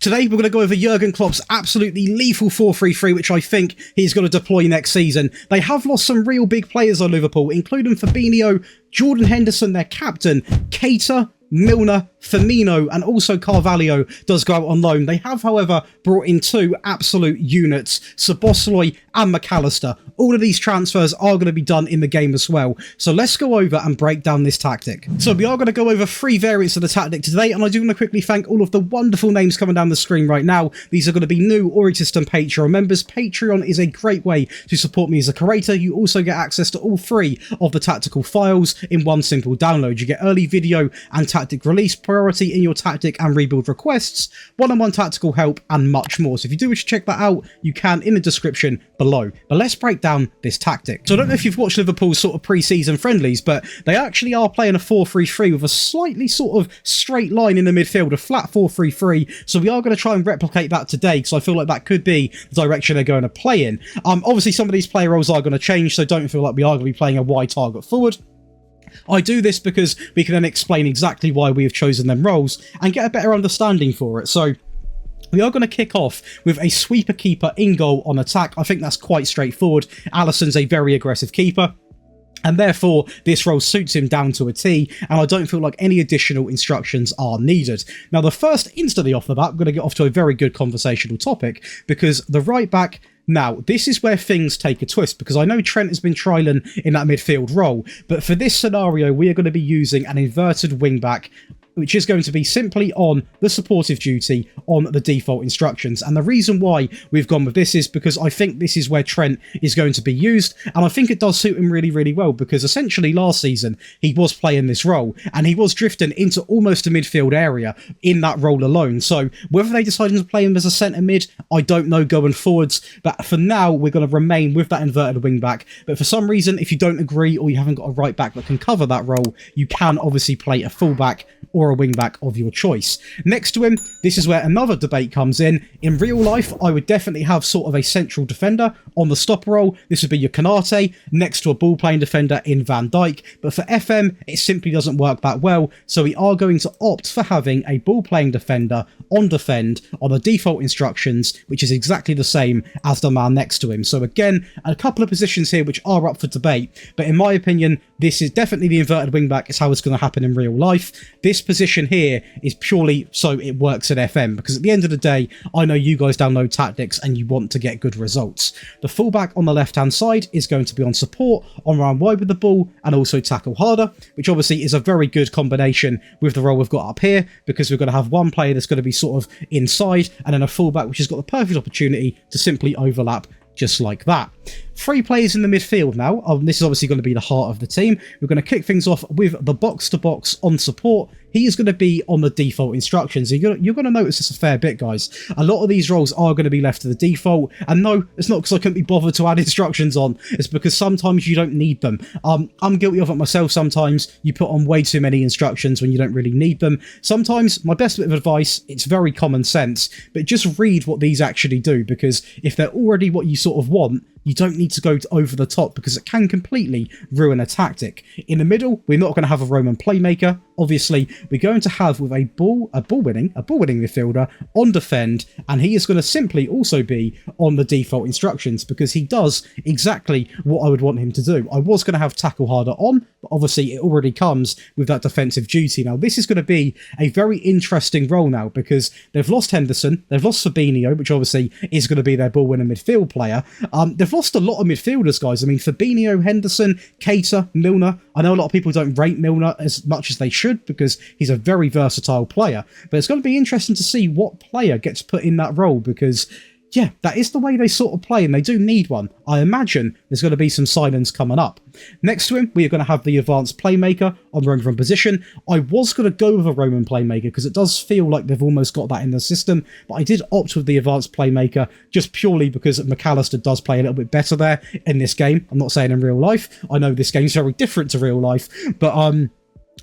Today, we're going to go over Jurgen Klopp's absolutely lethal 4-3-3, which I think he's going to deploy next season. They have lost some real big players on Liverpool, including Fabinho, Jordan Henderson, their captain, Keita, Milner, Firmino, and also Carvalho does go out on loan. They have, however, brought in two absolute units, Szoboszlai and McAllister. All of these transfers are going to be done in the game as well. So let's go over and break down this tactic. So we are going to go over 3 variants of the tactic today, and I do want to quickly thank all of the wonderful names coming down the screen right now. These are going to be new or existing Patreon members. Patreon is a great way to support me as a creator. You also get access to all 3 of the tactical files in one simple download. You get early video and tactic release, priority in your tactic and rebuild requests, one-on-one tactical help, and much more. So if you do wish to check that out, you can in the description below. But let's break down this tactic. So I don't know if you've watched Liverpool's sort of pre-season friendlies, but they actually are playing a 4-3-3 with a slightly sort of straight line in the midfield, a flat 4-3-3. So we are going to try and replicate that today, because I feel like that could be the direction they're going to play in. Obviously, some of these player roles are going to change, so don't feel like we are going to be playing a wide target forward. I do this because we can then explain exactly why we have chosen them roles and get a better understanding for it. So we are going to kick off with a sweeper keeper in goal on attack. I think that's quite straightforward. Alisson's a very aggressive keeper, and therefore this role suits him down to a T, and I don't feel like any additional instructions are needed. Now, the first instantly off the bat, I'm going to get off to a very good conversational topic, because the right back... Now, this is where things take a twist, because I know Trent has been trialling in that midfield role, but for this scenario, we are going to be using an inverted wing-back, which is going to be simply on the supportive duty on the default instructions. And the reason why we've gone with this is because I think this is where Trent is going to be used, and I think it does suit him really, really well, because essentially last season he was playing this role, and he was drifting into almost a midfield area in that role alone. So whether they decided to play him as a centre mid, I don't know going forwards, but for now we're going to remain with that inverted wing back. But for some reason, if you don't agree or you haven't got a right back that can cover that role, you can obviously play a full back or a wing back of your choice. Next to him, this is where another debate comes in. In real life, I would definitely have sort of a central defender on the stopper role. This would be your Canate next to a ball playing defender in Van Dijk, but for FM it simply doesn't work that well, so we are going to opt for having a ball playing defender on defend on the default instructions, which is exactly the same as the man next to him. So again, a couple of positions here which are up for debate, but in my opinion, this is definitely the inverted wing back. It's how it's going to happen in real life. This position here is purely so it works at FM, because at the end of the day, I know you guys download tactics and you want to get good results. The fullback on the left hand side is going to be on support, on round wide with the ball, and also tackle harder, which obviously is a very good combination with the role we've got up here, because we're going to have one player that's going to be sort of inside, and then a fullback which has got the perfect opportunity to simply overlap just like that. 3 players in the midfield now. This is obviously going to be the heart of the team. We're going to kick things off with the box-to-box on support. He is going to be on the default instructions. You're going to notice this a fair bit, guys. A lot of these roles are going to be left to the default. And no, it's not because I couldn't be bothered to add instructions on. It's because sometimes you don't need them. I'm guilty of it myself sometimes. You put on way too many instructions when you don't really need them. Sometimes, my best bit of advice, it's very common sense, but just read what these actually do, because if they're already what you sort of want, you don't need to go over the top, because it can completely ruin a tactic. In the middle, we're not going to have a Roman playmaker. Obviously, we're going to have with a ball winning midfielder on defend, and he is going to simply also be on the default instructions, because he does exactly what I would want him to do. I was going to have tackle harder on, but obviously it already comes with that defensive duty. Now, this is going to be a very interesting role now, because they've lost Henderson, they've lost Fabinho, which obviously is going to be their ball winning midfield player. They've lost a lot of midfielders, guys. I mean, Fabinho, Henderson, Keita, Milner. I know a lot of people don't rate Milner as much as they should, because he's a very versatile player. But it's going to be interesting to see what player gets put in that role, because, yeah, that is the way they sort of play, and they do need one. I imagine there's going to be some silence coming up. Next to him, we are going to have the advanced playmaker on roam from position. I was going to go with a Roman playmaker, because it does feel like they've almost got that in the system, but I did opt with the advanced playmaker just purely because McAllister does play a little bit better there in this game. I'm not saying in real life. I know this game's very different to real life, but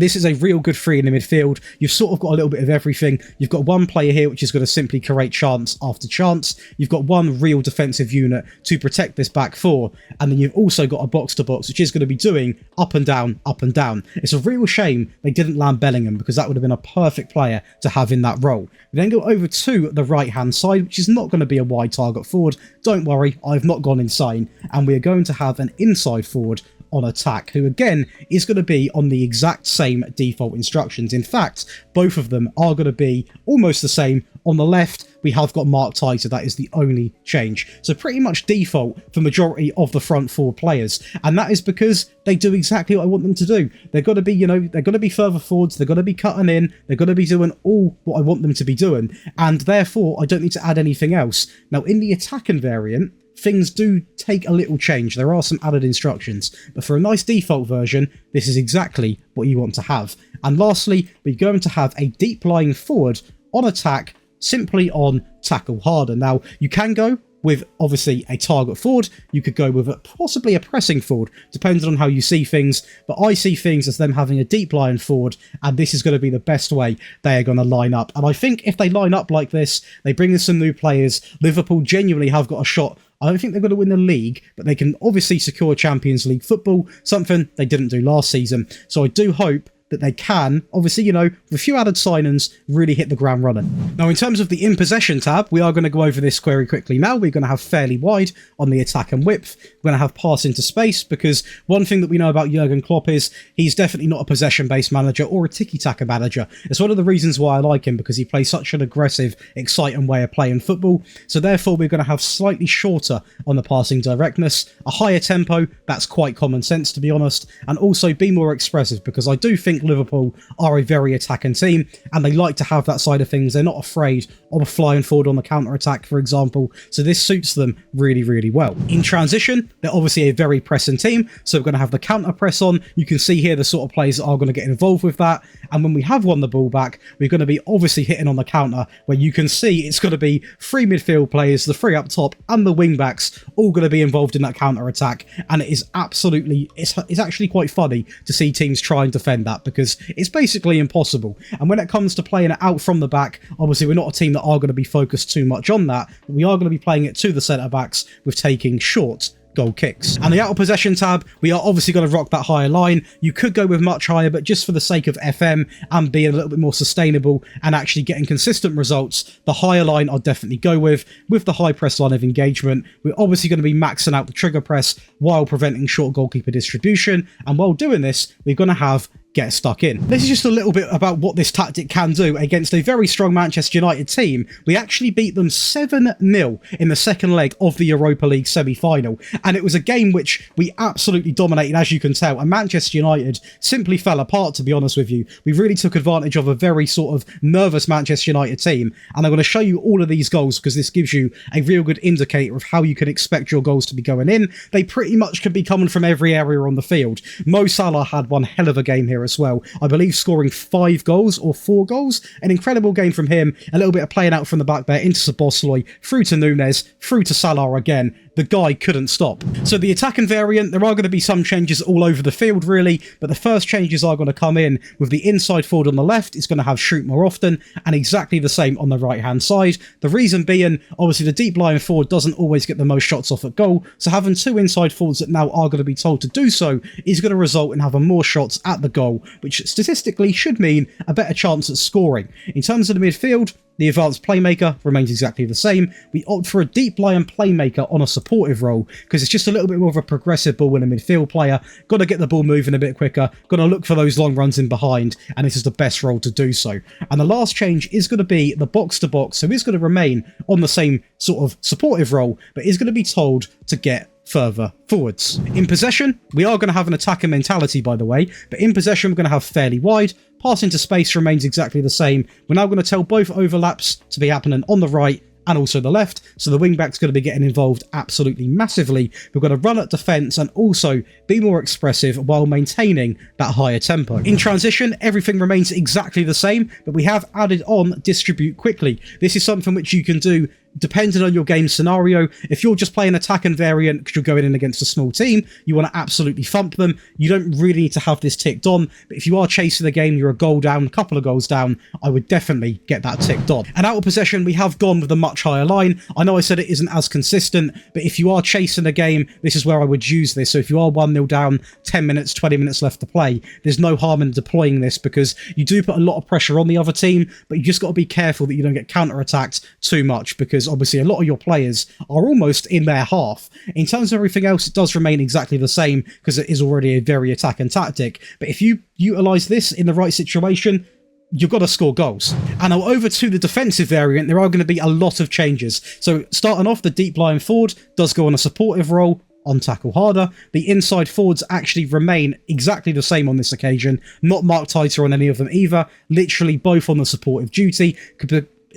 This is a real good three in the midfield. You've sort of got a little bit of everything. You've got one player here which is going to simply create chance after chance. You've got one real defensive unit to protect this back four. And then you've also got a box-to-box which is going to be doing up and down, up and down. It's a real shame they didn't land Bellingham because that would have been a perfect player to have in that role. We then go over to the right-hand side, which is not going to be a wide target forward. Don't worry, I've not gone insane. And we are going to have an inside forward on attack, who again is going to be on the exact same default instructions. In fact, both of them are going to be almost the same. On the left, we have got Mark Tyter. That is the only change. So pretty much default for majority of the front four players. And that is because they do exactly what I want them to do. They're going to be, they're going to be further forwards. They're going to be cutting in. They're going to be doing all what I want them to be doing. And therefore, I don't need to add anything else. Now, in the attacking variant, things do take a little change. There are some added instructions, but for a nice default version, this is exactly what you want to have. And lastly, we're going to have a deep lying forward on attack, simply on tackle harder. Now, you can go with obviously a target forward. You could go with possibly a pressing forward, depending on how you see things. But I see things as them having a deep line forward, and this is going to be the best way they are going to line up. And I think if they line up like this, they bring in some new players, Liverpool genuinely have got a shot. I don't think they're going to win the league, but they can obviously secure Champions League football, something they didn't do last season. So I do hope that they can, obviously, with a few added signings, really hit the ground running. Now, in terms of the in possession tab, we are going to go over this query quickly now. We're going to have fairly wide on the attack and width. We're going to have pass into space, because one thing that we know about Jurgen Klopp is he's definitely not a possession-based manager or a tiki-taka manager. It's one of the reasons why I like him, because he plays such an aggressive, exciting way of playing football. So therefore, we're going to have slightly shorter on the passing directness, a higher tempo. That's quite common sense, to be honest, and also be more expressive, because I do think Liverpool are a very attacking team and they like to have that side of things. They're not afraid of flying forward on the counter-attack, for example, so this suits them really, really well. In transition, they're obviously a very pressing team, so we're going to have the counter press on. You can see here the sort of players that are going to get involved with that, and when we have won the ball back, we're going to be obviously hitting on the counter, where you can see it's going to be three midfield players, the three up top and the wing backs, all going to be involved in that counter-attack, and it is absolutely, it's actually quite funny to see teams try and defend that, because it's basically impossible. And when it comes to playing it out from the back, obviously we're not a team that are going to be focused too much on that, but we are going to be playing it to the centre backs with taking short goal kicks. And the out of possession tab, we are obviously going to rock that higher line. You could go with much higher, but just for the sake of FM and being a little bit more sustainable and actually getting consistent results, the higher line I'll definitely go with the high press line of engagement. We're obviously going to be maxing out the trigger press while preventing short goalkeeper distribution, and while doing this, we're going to have get stuck in. This is just a little bit about what this tactic can do against a very strong Manchester United team. We actually beat them 7-0 in the second leg of the Europa League semi-final, and it was a game which we absolutely dominated, as you can tell, and Manchester United simply fell apart, to be honest with you. We really took advantage of a very sort of nervous Manchester United team, and I'm going to show you all of these goals because this gives you a real good indicator of how you can expect your goals to be going in. They pretty much could be coming from every area on the field. Mo Salah had one hell of a game here as well. I believe scoring 5 goals or 4 goals. An incredible game from him. A little bit of playing out from the back there into Szoboszlai, through to Núñez, through to Salah again. The guy couldn't stop. So the attacking variant, there are going to be some changes all over the field really, but the first changes are going to come in with the inside forward on the left. It's going to have shoot more often, and exactly the same on the right hand side. The reason being, obviously the deep lying forward doesn't always get the most shots off at goal, so having 2 inside forwards that now are going to be told to do so is going to result in having more shots at the goal, which statistically should mean a better chance at scoring. In terms of the midfield, the advanced playmaker remains exactly the same. We opt for a deep lying playmaker on a supportive role because it's just a little bit more of a progressive ball winning midfield player. Got to get the ball moving a bit quicker. Got to look for those long runs in behind, and this is the best role to do so. And the last change is going to be the box to box, so he's going to remain on the same sort of supportive role, but is going to be told to get further forwards. In possession, we are going to have an attacking mentality, by the way, but in possession we're going to have fairly wide. Pass into space remains exactly the same. We're now going to tell both overlaps to be happening on the right and also the left, so the wing-back's going to be getting involved absolutely massively. We're going to run at defence and also be more expressive while maintaining that higher tempo. In transition, everything remains exactly the same, but we have added on distribute quickly. This is something which you can do depending on your game scenario, if you're just playing attack and variant because you're going in against a small team, you want to absolutely thump them. You don't really need to have this ticked on, but if you are chasing the game, you're a goal down, a couple of goals down, I would definitely get that ticked on. And out of possession, we have gone with a much higher line. I know I said it isn't as consistent, but if you are chasing a game, this is where I would use this. So if you are 1-0 down, 10 minutes, 20 minutes left to play, there's no harm in deploying this because you do put a lot of pressure on the other team, but you just got to be careful that you don't get counter-attacked too much because obviously a lot of your players are almost in their half. In terms of everything else, it does remain exactly the same because it is already a very attacking tactic. But if you utilise this in the right situation, you've got to score goals. And now over to the defensive variant, there are going to be a lot of changes. So starting off, the deep lying forward does go on a supportive role, on tackle harder. The inside forwards actually remain exactly the same on this occasion, not marked tighter on any of them either, literally both on the supportive duty,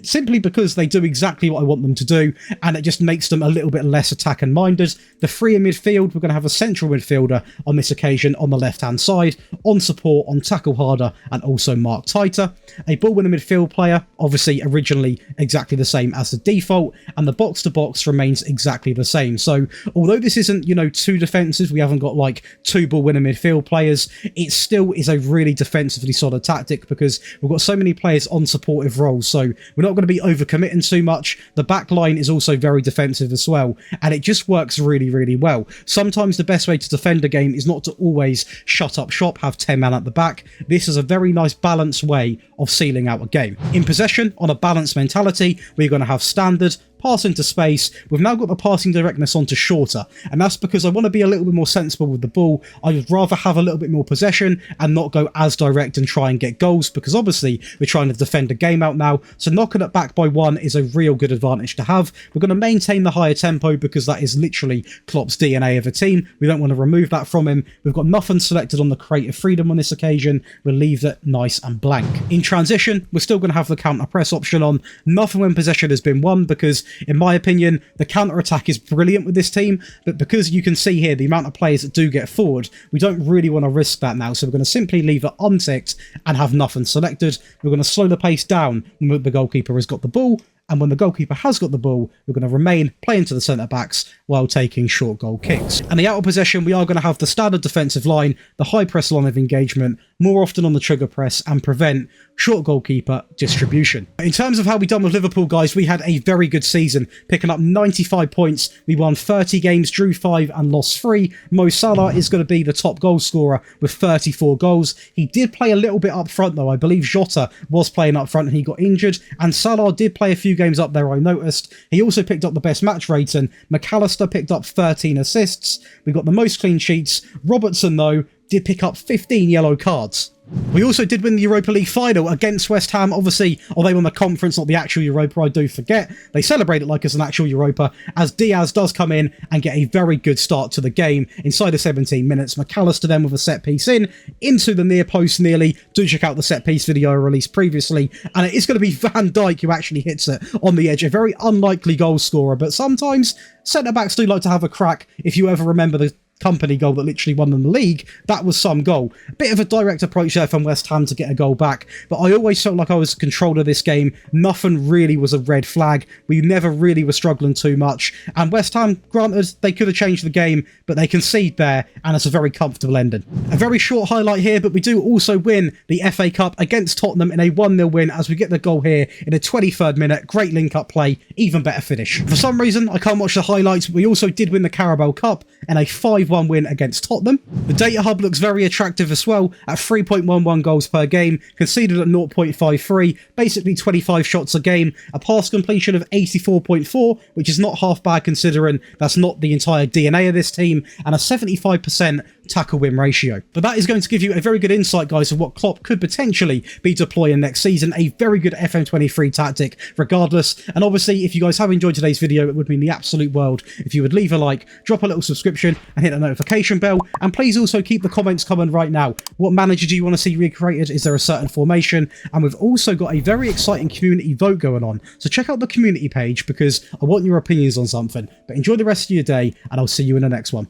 simply because they do exactly what I want them to do, and it just makes them a little bit less attack and minded. The three in midfield, we're going to have a central midfielder on this occasion on the left-hand side, on support, on tackle harder, and also mark tighter. A ball winner midfield player, obviously originally exactly the same as the default, and the box-to-box remains exactly the same. So although this isn't, too defensive, we haven't got like two ball winner midfield players, it still is a really defensively solid tactic because we've got so many players on supportive roles, so we're not going to be overcommitting too much. The back line is also very defensive as well, and it just works really, really well. Sometimes the best way to defend a game is not to always shut up shop, have 10 men at the back. This is a very nice balanced way of sealing out a game. In possession, on a balanced mentality, we're going to have standard, pass into space. We've now got the passing directness onto shorter, and that's because I want to be a little bit more sensible with the ball. I would rather have a little bit more possession and not go as direct and try and get goals, because obviously we're trying to defend a game out now, so knocking it back by one is a real good advantage to have. We're going to maintain the higher tempo because that is literally Klopp's DNA of a team. We don't want to remove that from him. We've got nothing selected on the creative freedom on this occasion. We'll leave it nice and blank. In transition, we're still going to have the counter press option on. Nothing when possession has been won, because in my opinion, the counter-attack is brilliant with this team, but because you can see here the amount of players that do get forward, we don't really want to risk that now, so we're going to simply leave it unticked and have nothing selected. We're going to slow the pace down when the goalkeeper has got the ball, and when the goalkeeper has got the ball, we're going to remain playing to the centre-backs while taking short goal kicks. And the out of possession, we are going to have the standard defensive line, the high press line of engagement, more often on the trigger press, and prevent short goalkeeper distribution. In terms of how we done with Liverpool, guys, we had a very good season, picking up 95 points. We won 30 games, drew 5 and lost 3. Mo Salah is going to be the top goal scorer with 34 goals. He did play a little bit up front though. I believe Jota was playing up front and he got injured, and Salah did play a few games up there, I noticed. He also picked up the best match rating. McAllister picked up 13 assists. We got the most clean sheets. Robertson, though, did pick up 15 yellow cards. We also did win the Europa League final against West Ham. Obviously, although they won the conference, not the actual Europa, I do forget. They celebrate it like it's an actual Europa, as Diaz does come in and get a very good start to the game inside of 17 minutes. McAllister then with a set piece into the near post nearly. Do check out the set piece video I released previously. And it is going to be Van Dijk who actually hits it on the edge. A very unlikely goal scorer, but sometimes centre-backs do like to have a crack. If you ever remember the Company goal that literally won them the league, that was some goal. A bit of a direct approach there from West Ham to get a goal back, but I always felt like I was in control of this game. Nothing really was a red flag. We never really were struggling too much, and West Ham, granted, they could have changed the game, but they concede there, and it's a very comfortable ending. A very short highlight here, but we do also win the FA Cup against Tottenham in a 1-0 win, as we get the goal here in the 23rd minute. Great link-up play, even better finish. For some reason, I can't watch the highlights, but we also did win the Carabao Cup in a 5-1 win against Tottenham. The data hub looks very attractive as well at 3.11 goals per game, conceded at 0.53, basically 25 shots a game, a pass completion of 84.4, which is not half bad considering that's not the entire DNA of this team, and a 75% tackle win ratio. But that is going to give you a very good insight, guys, of what Klopp could potentially be deploying next season. A very good FM23 tactic regardless. And obviously, if you guys have enjoyed today's video, it would mean the absolute world if you would leave a like, drop a little subscription and hit the notification bell. And please also keep the comments coming right now. What manager do you want to see recreated? Is there a certain formation? And we've also got a very exciting community vote going on, so check out the community page because I want your opinions on something. But enjoy the rest of your day, and I'll see you in the next one.